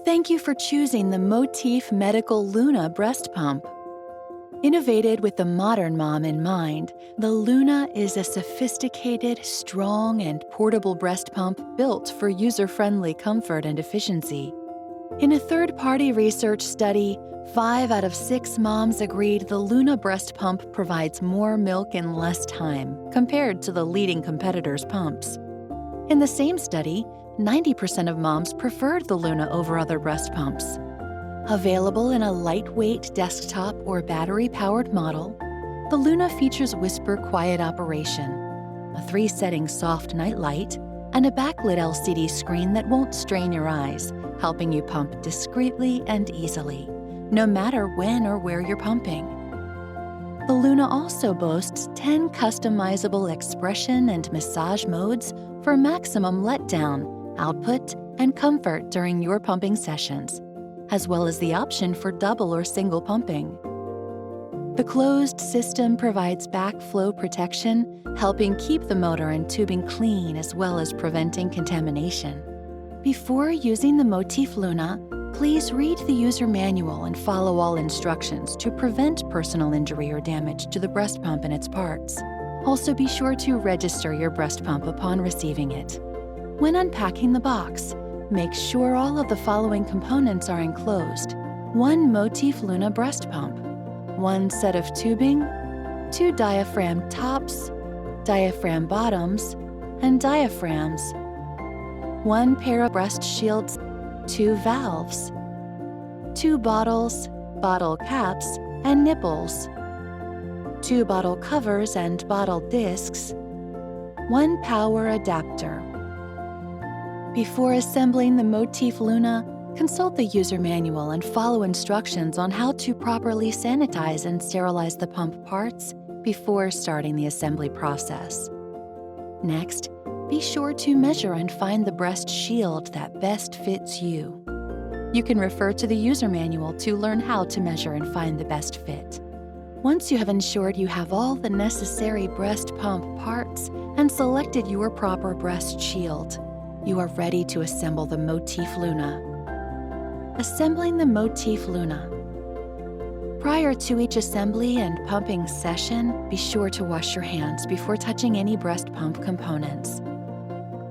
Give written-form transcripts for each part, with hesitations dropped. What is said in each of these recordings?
Thank you for choosing the Motif Medical Luna breast pump. Innovated with the modern mom in mind, the Luna is a sophisticated, strong, and portable breast pump built for user-friendly comfort and efficiency. In a third-party research study, 5 out of 6 moms agreed the Luna breast pump provides more milk in less time compared to the leading competitors' pumps. In the same study, 90% of moms preferred the Luna over other breast pumps. Available in a lightweight desktop or battery-powered model, the Luna features whisper quiet operation, a 3-setting soft night light, and a backlit LCD screen that won't strain your eyes, helping you pump discreetly and easily, no matter when or where you're pumping. The Luna also boasts 10 customizable expression and massage modes for maximum letdown, output, and comfort during your pumping sessions, as well as the option for double or single pumping. The closed system provides backflow protection, helping keep the motor and tubing clean as well as preventing contamination. Before using the Motif Luna, please read the user manual and follow all instructions to prevent personal injury or damage to the breast pump and its parts. Also, be sure to register your breast pump upon receiving it. When unpacking the box, make sure all of the following components are enclosed: 1 Motif Luna breast pump, 1 set of tubing, 2 diaphragm tops, diaphragm bottoms, and diaphragms, 1 pair of breast shields, 2 valves, 2 bottles, bottle caps, and nipples, 2 bottle covers and bottle discs, 1 power adapter. Before assembling the Motif Luna, consult the user manual and follow instructions on how to properly sanitize and sterilize the pump parts before starting the assembly process. Next, be sure to measure and find the breast shield that best fits you. You can refer to the user manual to learn how to measure and find the best fit. Once you have ensured you have all the necessary breast pump parts and selected your proper breast shield, you are ready to assemble the Motif Luna. Assembling the Motif Luna. Prior to each assembly and pumping session, be sure to wash your hands before touching any breast pump components.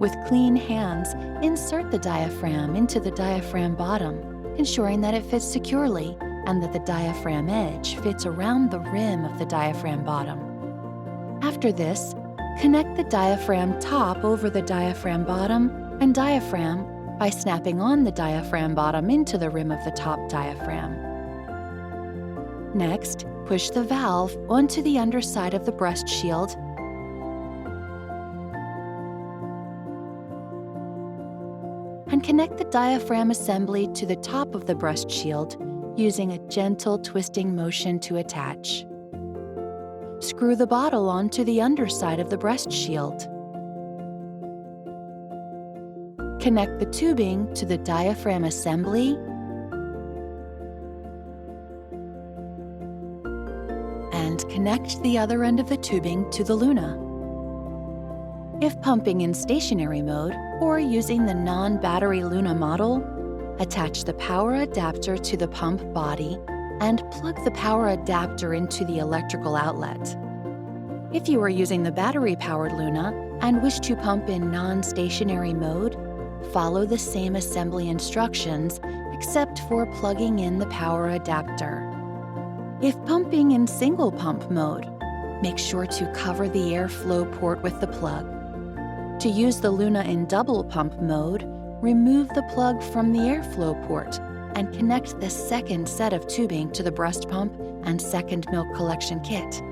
With clean hands, insert the diaphragm into the diaphragm bottom, ensuring that it fits securely and that the diaphragm edge fits around the rim of the diaphragm bottom. After this, connect the diaphragm top over the diaphragm bottom and diaphragm by snapping on the diaphragm bottom into the rim of the top diaphragm. Next, push the valve onto the underside of the breast shield and connect the diaphragm assembly to the top of the breast shield using a gentle twisting motion to attach. Screw the bottle onto the underside of the breast shield. Connect the tubing to the diaphragm assembly and connect the other end of the tubing to the Luna. If pumping in stationary mode or using the non-battery Luna model, attach the power adapter to the pump body and plug the power adapter into the electrical outlet. If you are using the battery-powered Luna and wish to pump in non-stationary mode, follow the same assembly instructions except for plugging in the power adapter. If pumping in single pump mode, make sure to cover the airflow port with the plug. To use the Luna in double pump mode, remove the plug from the airflow port and connect the second set of tubing to the breast pump and second milk collection kit.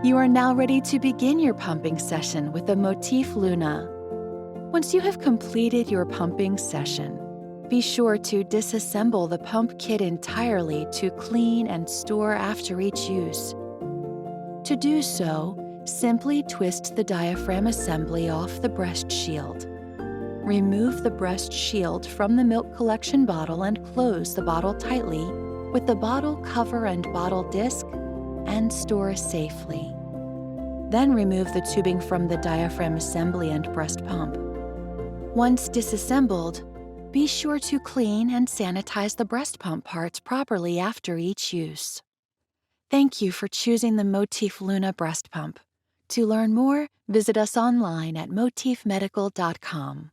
You are now ready to begin your pumping session with the Motif Luna. Once you have completed your pumping session, be sure to disassemble the pump kit entirely to clean and store after each use. To do so, simply twist the diaphragm assembly off the breast shield. Remove the breast shield from the milk collection bottle and close the bottle tightly with the bottle cover and bottle disc and store safely. Then remove the tubing from the diaphragm assembly and breast pump. Once disassembled, Be sure to clean and sanitize the breast pump parts properly after each use. Thank you for choosing the Motif Luna breast pump. To learn more, visit us online at motifmedical.com.